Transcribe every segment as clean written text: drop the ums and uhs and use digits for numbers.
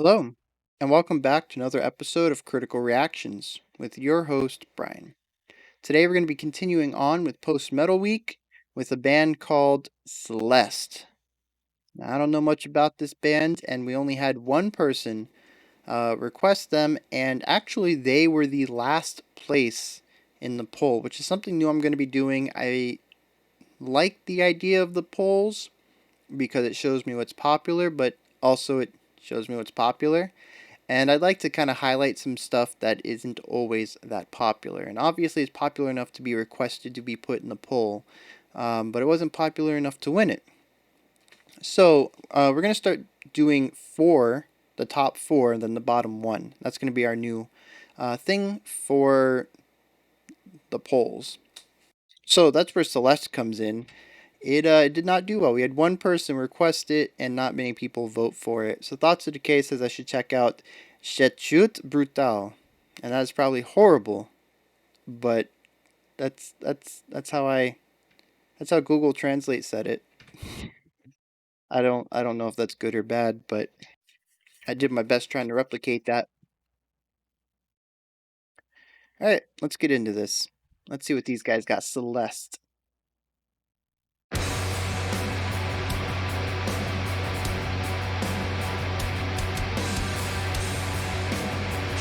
Hello, and welcome back to another episode of Critical Reactions with your host, Bryan. Today we're going to be continuing on with Post Metal Week with a band called Celeste. Now, I don't know much about this band, and we only had one person request them, and actually, they were the last place in the poll, which is something new I'm going to be doing. I like the idea of the polls because it shows me what's popular, but also it shows me what's popular. And I'd like to kind of highlight some stuff that isn't always that popular. And obviously, it's popular enough to be requested to be put in the poll, but it wasn't popular enough to win it. So we're going to start doing the top four, and then the bottom one. That's going to be our new thing for the polls. So that's where Celeste comes in. It did not do well. We had one person request it, and not many people vote for it. So thoughts of the case says I should check out Cette, chute, brutale, and that's probably horrible, but that's how Google Translate said it. I don't know if that's good or bad, but I did my best trying to replicate that. All right, let's get into this. Let's see what these guys got. Celeste.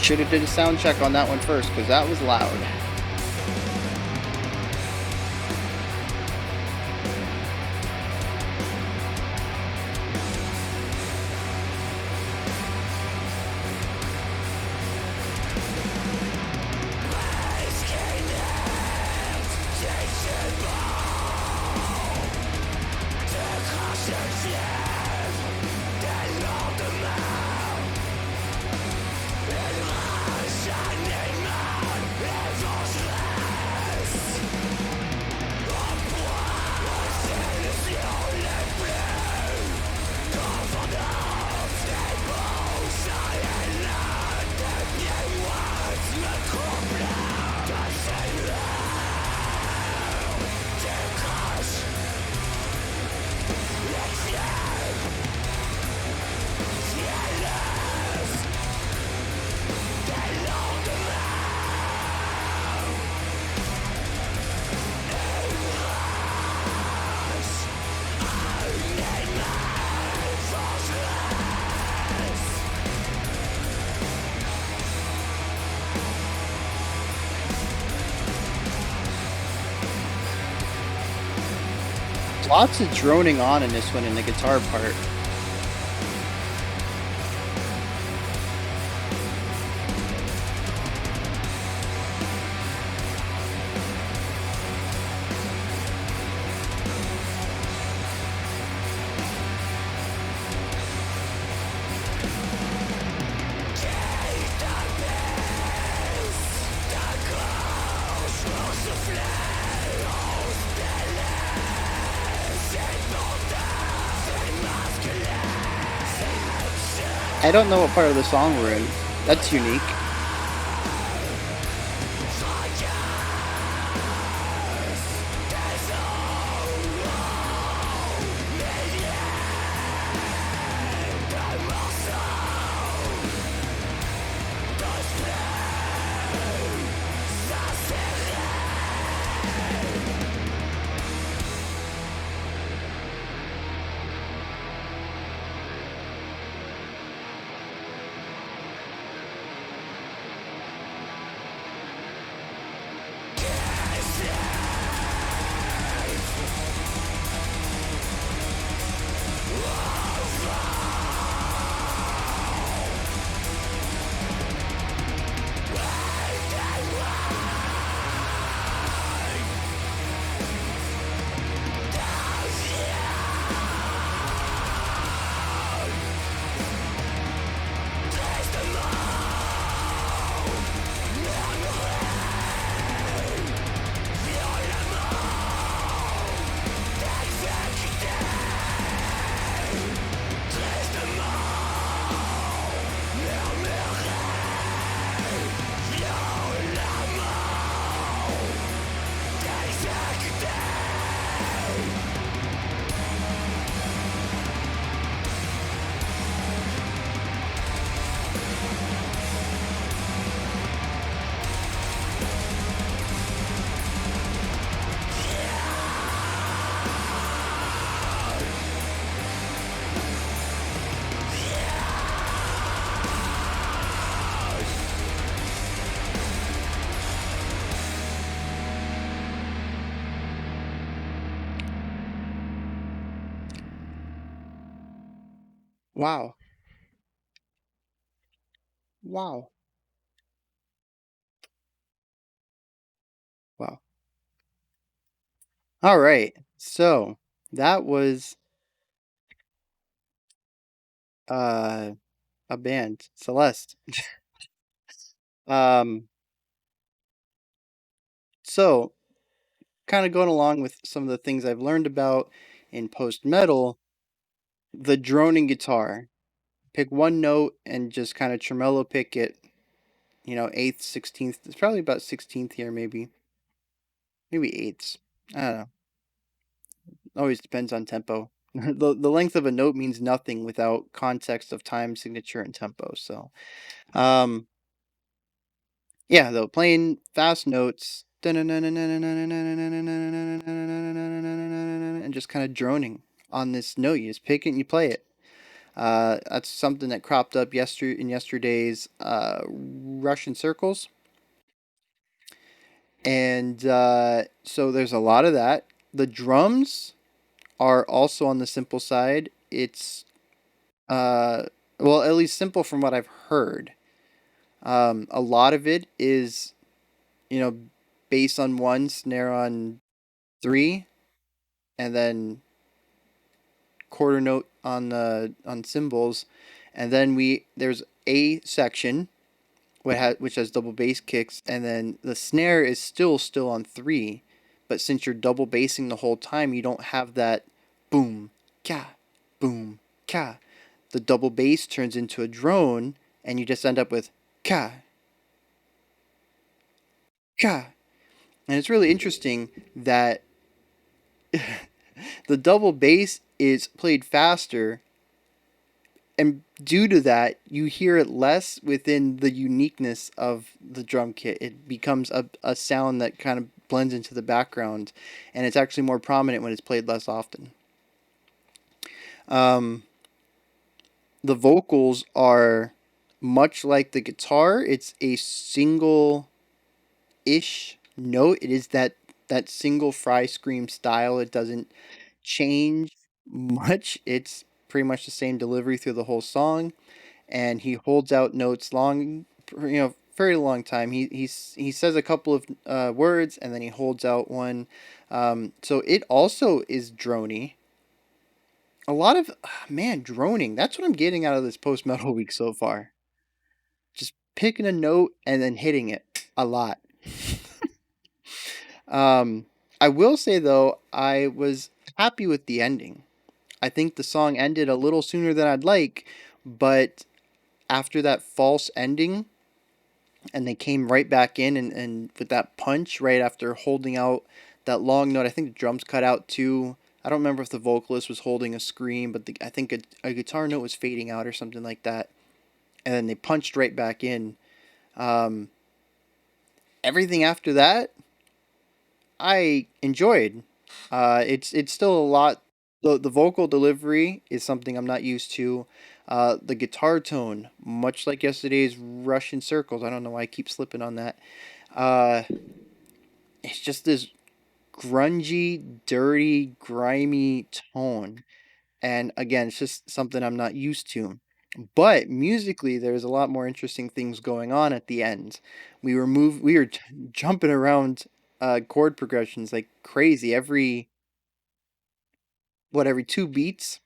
Should have did a sound check on that one first because that was loud. Lots of droning on in this one in the guitar part. I don't know what part of the song we're in. That's unique. Wow. Wow. Wow. All right. So that was uh a band, Celeste. Um, so kind of going along with some of the things I've learned about in post metal, the droning guitar. Pick one note and just kind of tremolo pick it, eighth, 16th. It's probably about 16th here, maybe eighths. I don't know. Always depends on tempo. The length of a note means nothing without context of time, signature, and tempo. So, um, yeah, though playing fast notes and just kind of droning on this note. You just pick it and you play it. That's something that cropped up in yesterday's Russian circles, and so there's a lot of that. The drums are also on the simple side. It's uh, well, at least simple from what I've heard. A lot of it is, you know, bass on one, snare on three, and then quarter note on cymbals, and then there's a section which has double bass kicks, and then the snare is still on three, but since you're double bassing the whole time, you don't have that boom ka boom ka. The double bass turns into a drone, and you just end up with ka ka. And it's really interesting that the double bass is played faster, and due to that, you hear it less within the uniqueness of the drum kit. It becomes a sound that kind of blends into the background, and it's actually more prominent when it's played less often. Um, the vocals are much like the guitar. It's a single ish note. It is that single fry scream style. It doesn't change much. It's pretty much the same delivery through the whole song, and he holds out notes long, very long time. He says a couple of words, and then he holds out one. So it also is drony. A lot of man droning. That's what I'm getting out of this post metal week so far. Just picking a note and then hitting it a lot. Um, I will say though, I was happy with the ending. I think the song ended a little sooner than I'd like, but after that false ending, and they came right back in and with that punch right after holding out that long note. I think the drums cut out too. I don't remember if the vocalist was holding a scream, but I think a guitar note was fading out or something like that. And then they punched right back in. Um, Everything after that, I enjoyed. It's still a lot. The vocal delivery is something I'm not used to. The guitar tone, much like yesterday's Russian circles. I don't know why I keep slipping on that. Uh, it's just this grungy, dirty, grimy tone. And again, it's just something I'm not used to. But musically, there's a lot more interesting things going on at the end. We were jumping around chord progressions like crazy. Every 2 beats,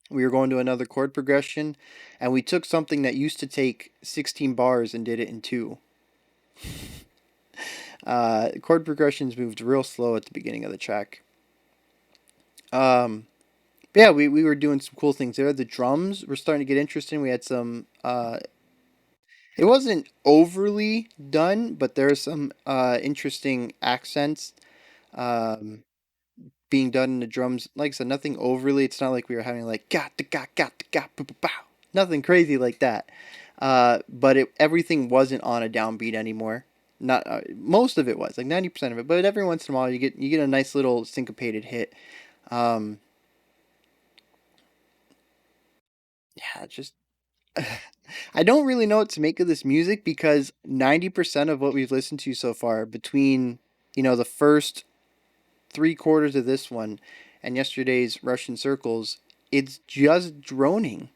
we were going to another chord progression, and we took something that used to take 16 bars and did it in two. Chord progressions moved real slow at the beginning of the track. Um, yeah, we were doing some cool things there. The drums were starting to get interesting. We had some. It wasn't overly done, but there are some interesting accents um, being done in the drums. Like I said, nothing overly. It's not like we were having like got the got pow, pow, pow. Nothing crazy like that. But everything wasn't on a downbeat anymore. Not most of it was like 90% of it, but every once in a while you get a nice little syncopated hit. Um, yeah, just I don't really know what to make of this music because 90% of what we've listened to so far, between, the first three quarters of this one and yesterday's Russian Circles, it's just droning.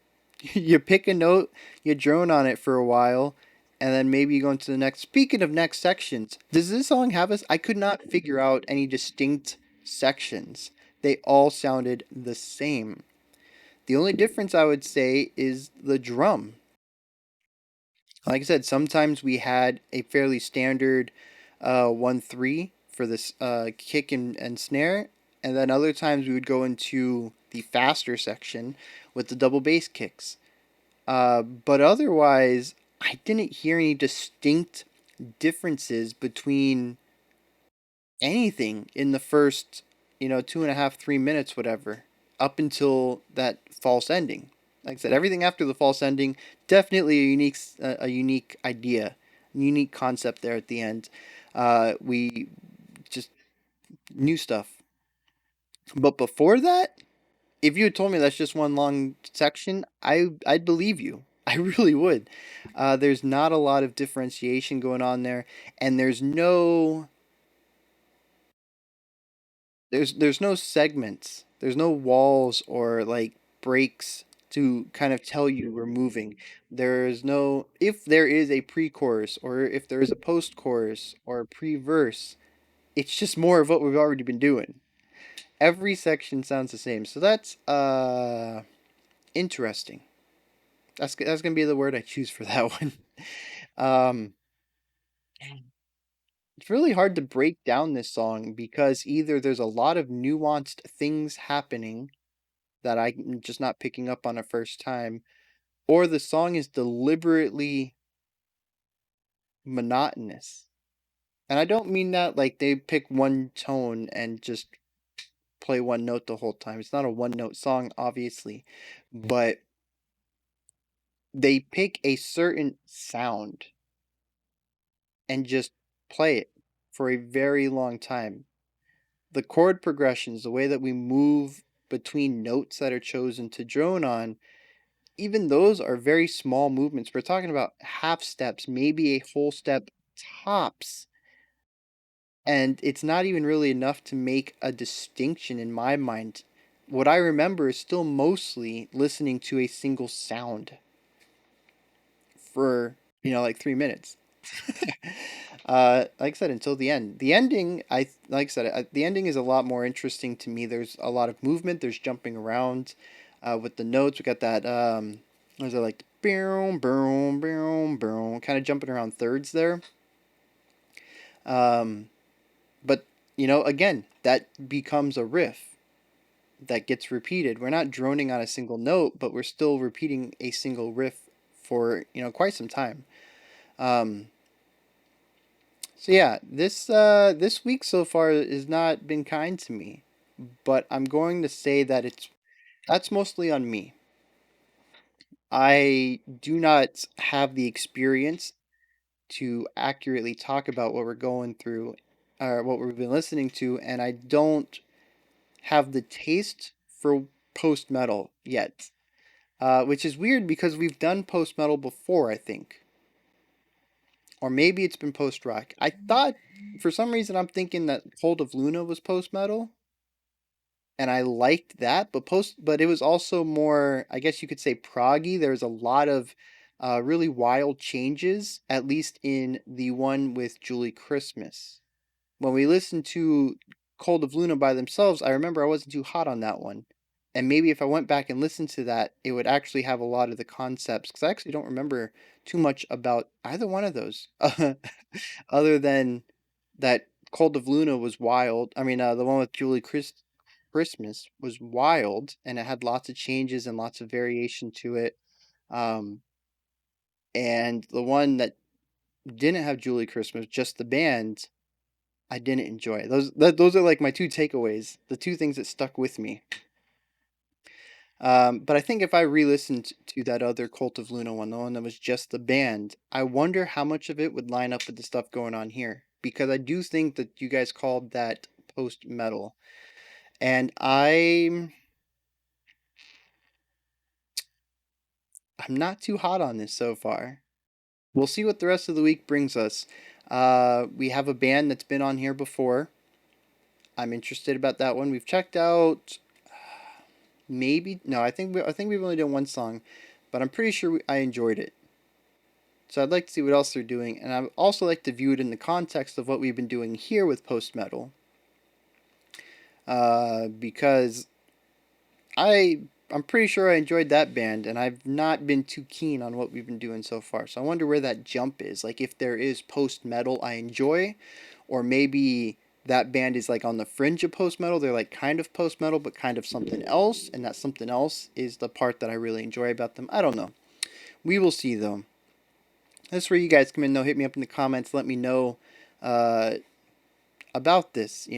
You pick a note, you drone on it for a while, and then maybe you go into the next. Speaking of next sections, does this song have us? I could not figure out any distinct sections. They all sounded the same. The only difference I would say is the drum. Like I said, sometimes we had a fairly standard 1-3 for this kick and snare, and then other times we would go into the faster section with the double bass kicks. But otherwise, I didn't hear any distinct differences between anything in the first, 2.5, 3 minutes, whatever, up until that false ending. Like I said, everything after the false ending, definitely a unique idea, unique concept there at the end. We just new stuff. But before that, if you had told me that's just one long section, I'd believe you. I really would. There's not a lot of differentiation going on there, and there's no segments. There's no walls or like breaks to kind of tell you we're moving. There's no if there is a pre-chorus or if there is a post-chorus or a pre-verse, it's just more of what we've already been doing. Every section sounds the same. So that's interesting. That's gonna be the word I choose for that one. Um, it's really hard to break down this song because either there's a lot of nuanced things happening that I'm just not picking up on a first time, or the song is deliberately monotonous. And I don't mean that like they pick one tone and just play one note the whole time. It's not a one note song, obviously, but they pick a certain sound and just play it for a very long time. The chord progressions, the way that we move between notes that are chosen to drone on, even those are very small movements. We're talking about half steps, maybe a whole step tops. And it's not even really enough to make a distinction in my mind. What I remember is still mostly listening to a single sound for, like 3 minutes. Like I said, until the end. The ending, like I said, the ending is a lot more interesting to me. There's a lot of movement. There's jumping around, with the notes. We got that. What is it like? Boom, boom, boom, boom. Kind of jumping around thirds there. Um, but again, that becomes a riff that gets repeated. We're not droning on a single note, but we're still repeating a single riff for quite some time. Um, So yeah, this week so far has not been kind to me, but I'm going to say that that's mostly on me. I do not have the experience to accurately talk about what we're going through or what we've been listening to, and I don't have the taste for post metal yet. Which is weird because we've done post metal before, I think. Or maybe it's been post rock. I thought for some reason I'm thinking that Hold of Luna was post metal, and I liked that, but it was also more, I guess you could say, proggy. There's a lot of really wild changes, at least in the one with Julie Christmas. When we listened to Cold of Luna by themselves, I remember I wasn't too hot on that one. And maybe if I went back and listened to that, it would actually have a lot of the concepts, because I actually don't remember too much about either one of those, other than that Cold of Luna was wild. I mean, the one with Christmas was wild, and it had lots of changes and lots of variation to it. Um, and the one that didn't have Julie Christmas, just the band, I didn't enjoy. Those are like my two takeaways, the two things that stuck with me. But I think if I re-listened to that other Cult of Luna one, the one that was just the band, I wonder how much of it would line up with the stuff going on here. Because I do think that you guys called that post metal. And I'm not too hot on this so far. We'll see what the rest of the week brings us. We have a band that's been on here before. I'm interested about that one. We've checked out maybe no. I think we've only done one song, but I'm pretty sure I enjoyed it. So I'd like to see what else they're doing, and I'd also like to view it in the context of what we've been doing here with post metal, because I I'm pretty sure I enjoyed that band, and I've not been too keen on what we've been doing so far. So I wonder where that jump is. Like if there is post metal I enjoy, or maybe that band is like on the fringe of post metal. They're like kind of post metal, but kind of something else, and that something else is the part that I really enjoy about them. I don't know. We will see though. That's where you guys come in though. Hit me up in the comments. Let me know uh, about this.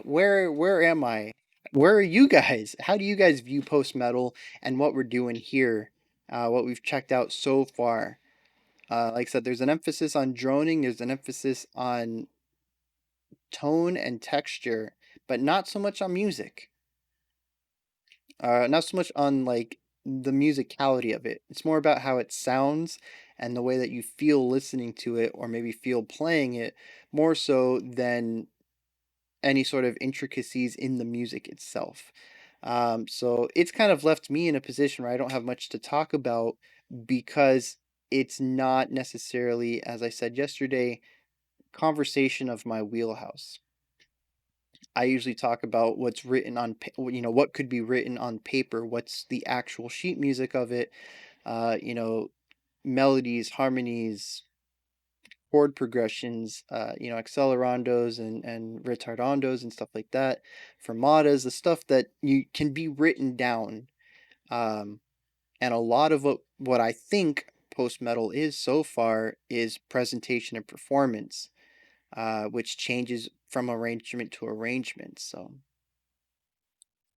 Where am I? Where are you guys? How do you guys view post metal and what we're doing here? What we've checked out so far. Like I said, there's an emphasis on droning. There's an emphasis on tone and texture, but not so much on music. Not so much on like the musicality of it. It's more about how it sounds and the way that you feel listening to it, or maybe feel playing it, more so than any sort of intricacies in the music itself. So it's kind of left me in a position where I don't have much to talk about because it's not necessarily, as I said yesterday, conversation of my wheelhouse. I usually talk about what's written on, what could be written on paper, what's the actual sheet music of it, uh, you know, melodies, harmonies, chord progressions, accelerandos and retardandos and stuff like that, fermatas, the stuff that you can be written down. Um, and a lot of what I think post metal is so far is presentation and performance, which changes from arrangement to arrangement. So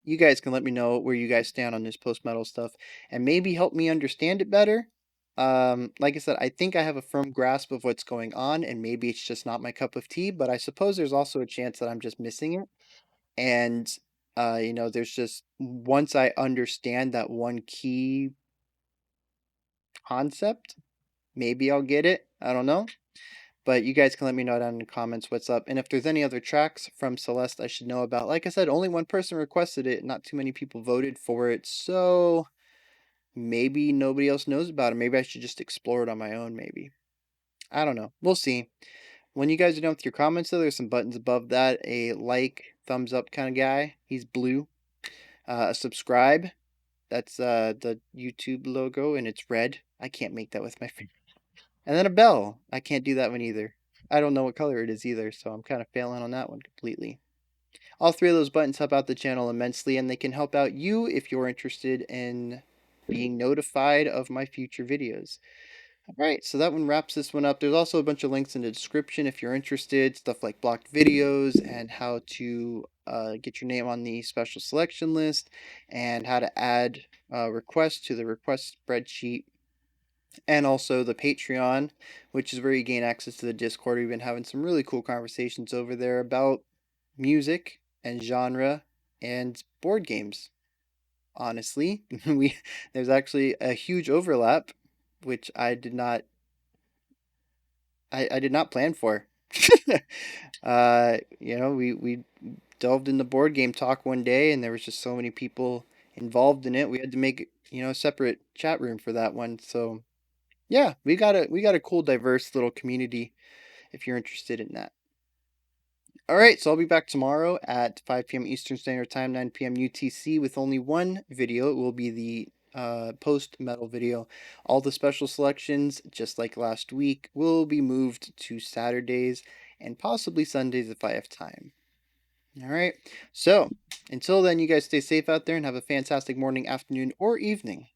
you guys can let me know where you guys stand on this post metal stuff and maybe help me understand it better. Like I said, I think I have a firm grasp of what's going on, and maybe it's just not my cup of tea, but I suppose there's also a chance that I'm just missing it. And, there's just once I understand that one key concept, maybe I'll get it. I don't know. But you guys can let me know down in the comments what's up. And if there's any other tracks from Celeste I should know about. Like I said, only one person requested it. Not too many people voted for it. So maybe nobody else knows about it. Maybe I should just explore it on my own, maybe. I don't know. We'll see. When you guys are done with your comments, though, there's some buttons above that. A like, thumbs up kind of guy. He's blue. A subscribe. That's the YouTube logo, and it's red. I can't make that with my finger. And then a bell. I can't do that one either. I don't know what color it is either, so I'm kind of failing on that one completely. All three of those buttons help out the channel immensely, and they can help out you if you're interested in being notified of my future videos. All right, so that one wraps this one up. There's also a bunch of links in the description if you're interested, stuff like blocked videos and how to get your name on the special selection list, and how to add requests to the request spreadsheet, and also the Patreon, which is where you gain access to the Discord. We've been having some really cool conversations over there about music and genre and board games. Honestly, we there's actually a huge overlap, which I did not plan for. We delved in the board game talk one day, and there was just so many people involved in it. We had to make a separate chat room for that one. So yeah, we got a cool, diverse little community if you're interested in that. All right, so I'll be back tomorrow at 5 p.m. Eastern Standard Time, 9 p.m. UTC, with only one video. It will be the post metal video. All the special selections, just like last week, will be moved to Saturdays and possibly Sundays if I have time. All right, so until then, you guys stay safe out there and have a fantastic morning, afternoon, or evening.